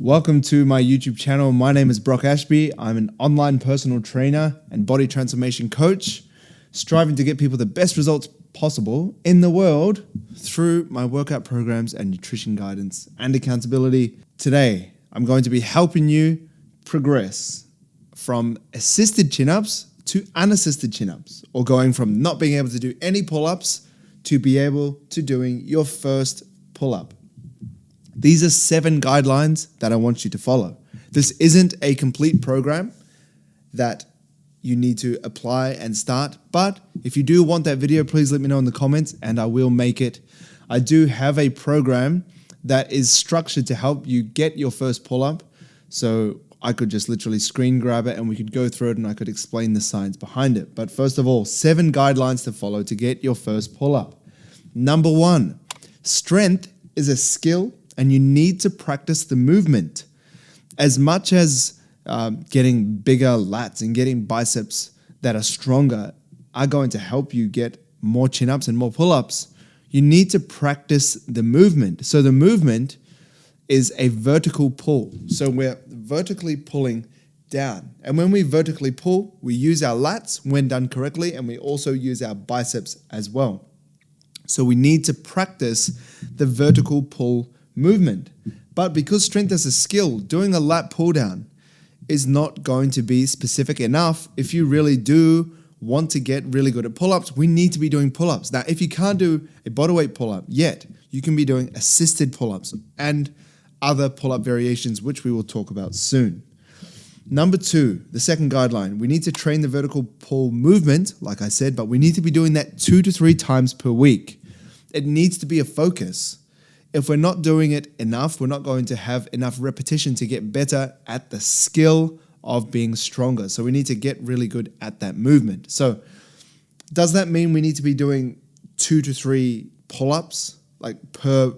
Welcome to my YouTube channel. My name is Brock Ashby. I'm an online personal trainer and body transformation coach, striving to get people the best results possible in the world through my workout programs and nutrition guidance and accountability. Today, I'm going to be helping you progress from assisted chin-ups to unassisted chin-ups, or going from not being able to do any pull-ups to be able to doing your first pull-up. These are 7 guidelines that I want you to follow. This isn't a complete program that you need to apply and start, but if you do want that video, please let me know in the comments and I will make it. I do have a program that is structured to help you get your first pull-up, so I could just literally screen grab it and we could go through it and I could explain the science behind it. But first of all, 7 guidelines to follow to get your first pull-up. Number 1, strength is a skill and you need to practice the movement. As much as getting bigger lats and getting biceps that are stronger are going to help you get more chin-ups and more pull-ups, you need to practice the movement. So the movement is a vertical pull. So we're vertically pulling down. And when we vertically pull, we use our lats when done correctly, and we also use our biceps as well. So we need to practice the vertical pull movement. But because strength is a skill, doing a lat pull down is not going to be specific enough. If you really do want to get really good at pull-ups, we need to be doing pull-ups. Now, if you can't do a bodyweight pull-up yet, you can be doing assisted pull-ups and other pull-up variations, which we will talk about soon. Number 2, the second guideline, we need to train the vertical pull movement, like I said, but we need to be doing that 2 to 3 times per week. It needs to be a focus. If we're not doing it enough, we're not going to have enough repetition to get better at the skill of being stronger. So we need to get really good at that movement. So does that mean we need to be doing 2 to 3 pull-ups like per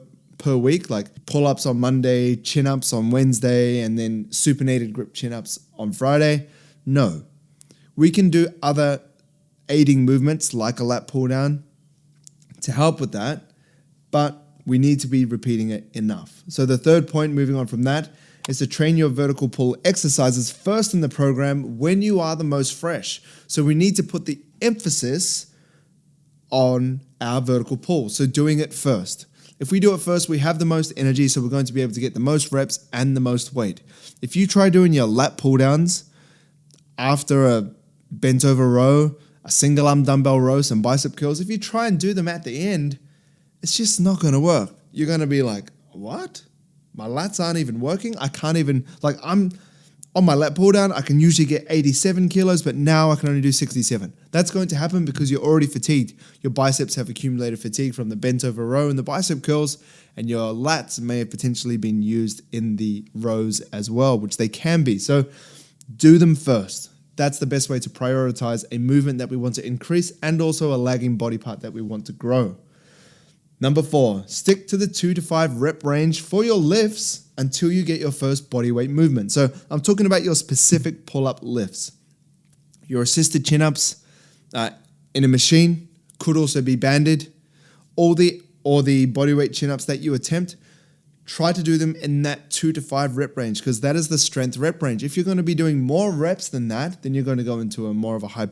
week, like pull-ups on Monday, chin-ups on Wednesday, and then supinated grip chin-ups on Friday? No. We can do other aiding movements like a lat pull-down to help with that, but we need to be repeating it enough. So the third point, moving on from that, is to train your vertical pull exercises first in the program when you are the most fresh. So we need to put the emphasis on our vertical pull, so doing it first. If we do it first, we have the most energy, so we're going to be able to get the most reps and the most weight. If you try doing your lat pull downs after a bent over row, a single arm dumbbell row, some bicep curls, if you try and do them at the end, it's just not going to work. You're going to be like, what? My lats aren't even working? I can't even, I'm on my lat pull down, I can usually get 87 kilos, but now I can only do 67. That's going to happen because you're already fatigued. Your biceps have accumulated fatigue from the bent over row and the bicep curls, and your lats may have potentially been used in the rows as well, which they can be. So do them first. That's the best way to prioritize a movement that we want to increase and also a lagging body part that we want to grow. Number 4, stick to the 2 to 5 rep range for your lifts until you get your first bodyweight movement. So I'm talking about your specific pull-up lifts. Your assisted chin-ups in a machine could also be banded, or the bodyweight chin-ups that you attempt. Try to do them in that 2 to 5 rep range because that is the strength rep range. If you're going to be doing more reps than that, then you're going to go into a more of a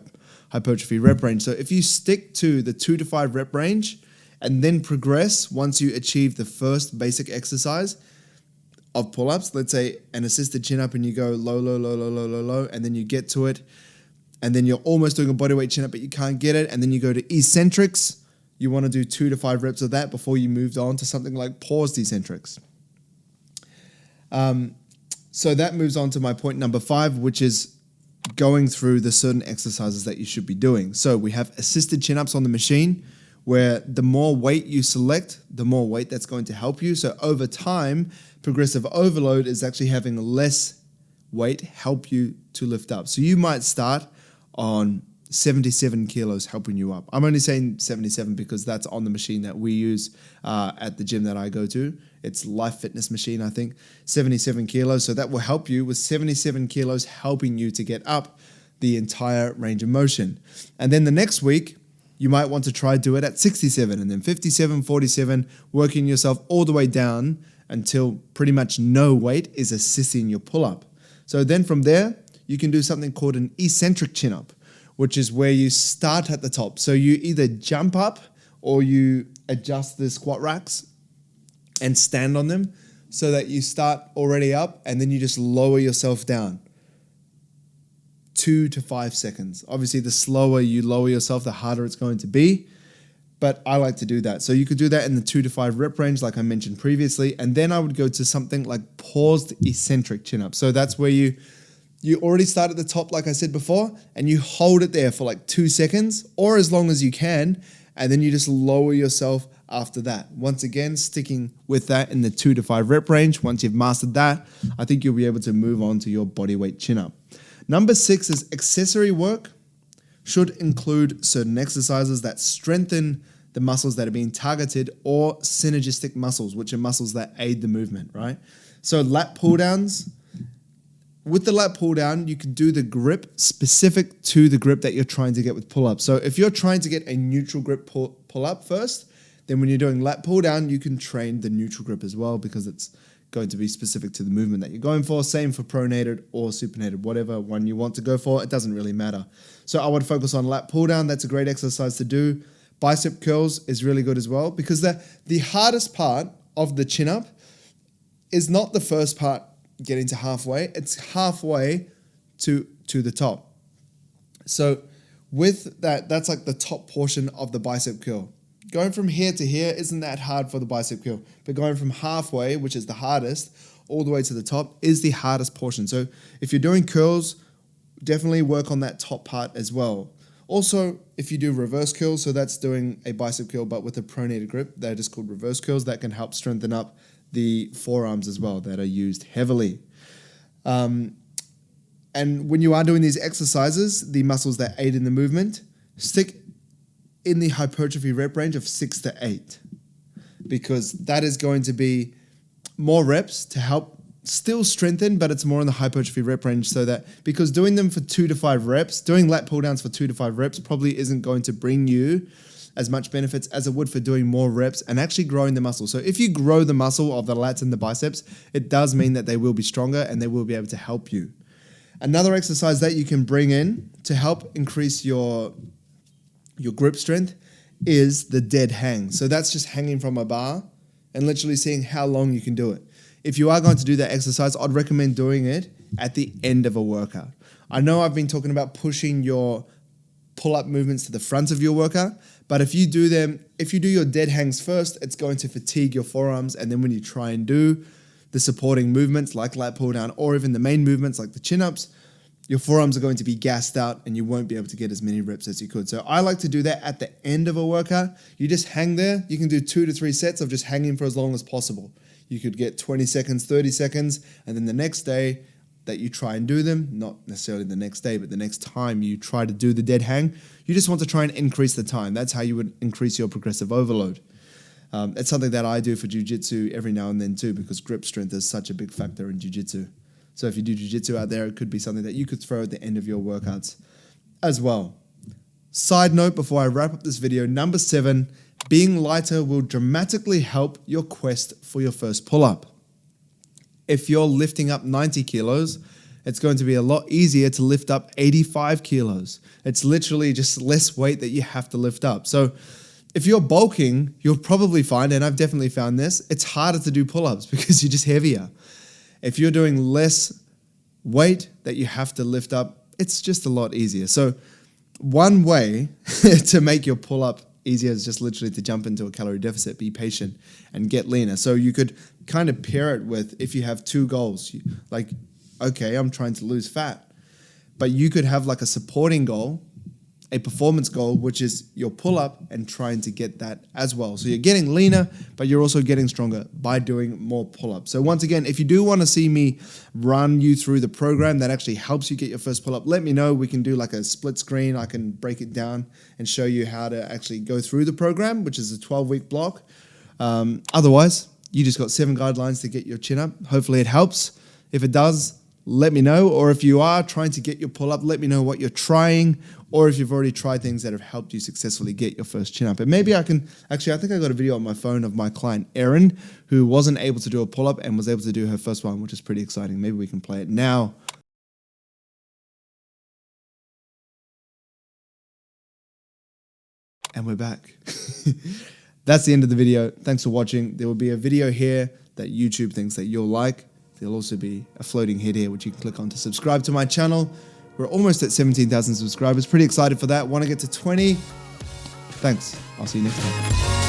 hypertrophy rep range. So if you stick to the 2 to 5 rep range, and then progress once you achieve the first basic exercise of pull-ups, let's say an assisted chin-up and you go low, low, low, low, low, low, low, and then you get to it, and then you're almost doing a bodyweight chin-up, but you can't get it, and then you go to eccentrics. You want to do 2 to 5 reps of that before you moved on to something like paused eccentrics. So that moves on to my point number 5, which is going through the certain exercises that you should be doing. So we have assisted chin-ups on the machine, where the more weight you select, the more weight that's going to help you. So over time, progressive overload is actually having less weight help you to lift up. So you might start on 77 kilos helping you up. I'm only saying 77 because that's on the machine that we use at the gym that I go to. It's Life Fitness machine, I think, 77 kilos. So that will help you with 77 kilos helping you to get up the entire range of motion. And then the next week, you might want to try do it at 67 and then 57, 47, working yourself all the way down until pretty much no weight is assisting your pull-up. So then from there, you can do something called an eccentric chin-up, which is where you start at the top. So you either jump up or you adjust the squat racks and stand on them so that you start already up and then you just lower yourself down. 2 to 5 seconds. Obviously, the slower you lower yourself, the harder it's going to be. But I like to do that. So you could do that in the 2 to 5 rep range, like I mentioned previously. And then I would go to something like paused eccentric chin-up. So that's where you already start at the top, like I said before, and you hold it there for like 2 seconds or as long as you can. And then you just lower yourself after that. Once again, sticking with that in the 2 to 5 rep range. Once you've mastered that, I think you'll be able to move on to your bodyweight chin-up. Number 6 is accessory work. Should include certain exercises that strengthen the muscles that are being targeted or synergistic muscles, which are muscles that aid the movement, right? So lat pull downs. With the lat pull down, you can do the grip specific to the grip that you're trying to get with pull up. So if you're trying to get a neutral grip pull up first, then when you're doing lat pull down, you can train the neutral grip as well because it's going to be specific to the movement that you're going for. Same for pronated or supinated, whatever one you want to go for, it doesn't really matter. So I would focus on lat pull down. That's a great exercise to do. Bicep curls is really good as well because the hardest part of the chin up is not the first part getting to halfway. It's halfway to the top. So with that, that's like the top portion of the bicep curl. Going from here to here isn't that hard for the bicep curl, but going from halfway, which is the hardest, all the way to the top is the hardest portion. So if you're doing curls, definitely work on that top part as well. Also, if you do reverse curls, so that's doing a bicep curl but with a pronated grip, they're just called reverse curls. That can help strengthen up the forearms as well that are used heavily. And when you are doing these exercises, the muscles that aid in the movement, stick in the hypertrophy rep range of 6 to 8 because that is going to be more reps to help still strengthen, but it's more in the hypertrophy rep range so that because doing them for 2 to 5 reps, doing lat pull downs for 2 to 5 reps probably isn't going to bring you as much benefits as it would for doing more reps and actually growing the muscle. So if you grow the muscle of the lats and the biceps, it does mean that they will be stronger and they will be able to help you. Another exercise that you can bring in to help increase your grip strength is the dead hang. So that's just hanging from a bar and literally seeing how long you can do it. If you are going to do that exercise, I'd recommend doing it at the end of a workout. I know I've been talking about pushing your pull-up movements to the front of your workout, but if you do your dead hangs first, it's going to fatigue your forearms, and then when you try and do the supporting movements like lat pull down or even the main movements like the chin-ups, your forearms are going to be gassed out and you won't be able to get as many reps as you could. So I like to do that at the end of a workout. You just hang there. You can do 2 to 3 sets of just hanging for as long as possible. You could get 20 seconds, 30 seconds, and then the next day that you try and do them, not necessarily the next day, but the next time you try to do the dead hang, you just want to try and increase the time. That's how you would increase your progressive overload. It's something that I do for jiu-jitsu every now and then too because grip strength is such a big factor in jiu-jitsu. So if you do jiu-jitsu out there, it could be something that you could throw at the end of your workouts as well. Side note before I wrap up this video, number 7, being lighter will dramatically help your quest for your first pull-up. If you're lifting up 90 kilos, it's going to be a lot easier to lift up 85 kilos. It's literally just less weight that you have to lift up. So if you're bulking, you'll probably find, and I've definitely found this, it's harder to do pull-ups because you're just heavier. If you're doing less weight that you have to lift up, it's just a lot easier. So one way to make your pull-up easier is just literally to jump into a calorie deficit, be patient, and get leaner. So you could kind of pair it with if you have 2 goals, like, okay, I'm trying to lose fat, but you could have like a supporting goal, a performance goal, which is your pull-up and trying to get that as well. So you're getting leaner, but you're also getting stronger by doing more pull-ups. So once again, if you do want to see me run you through the program that actually helps you get your first pull-up, let me know. We can do like a split screen. I can break it down and show you how to actually go through the program, which is a 12-week block. Otherwise, you just got 7 guidelines to get your chin up. Hopefully it helps. If it does, let me know. Or if you are trying to get your pull-up, let me know what you're trying, or if you've already tried things that have helped you successfully get your first chin-up. And maybe I can, actually, I think I got a video on my phone of my client, Erin, who wasn't able to do a pull-up and was able to do her first one, which is pretty exciting. Maybe we can play it now. And we're back. That's the end of the video. Thanks for watching. There will be a video here that YouTube thinks that you'll like. There'll also be a floating head here, which you can click on to subscribe to my channel. We're almost at 17,000 subscribers. Pretty excited for that. Want to get to 20? Thanks. I'll see you next time.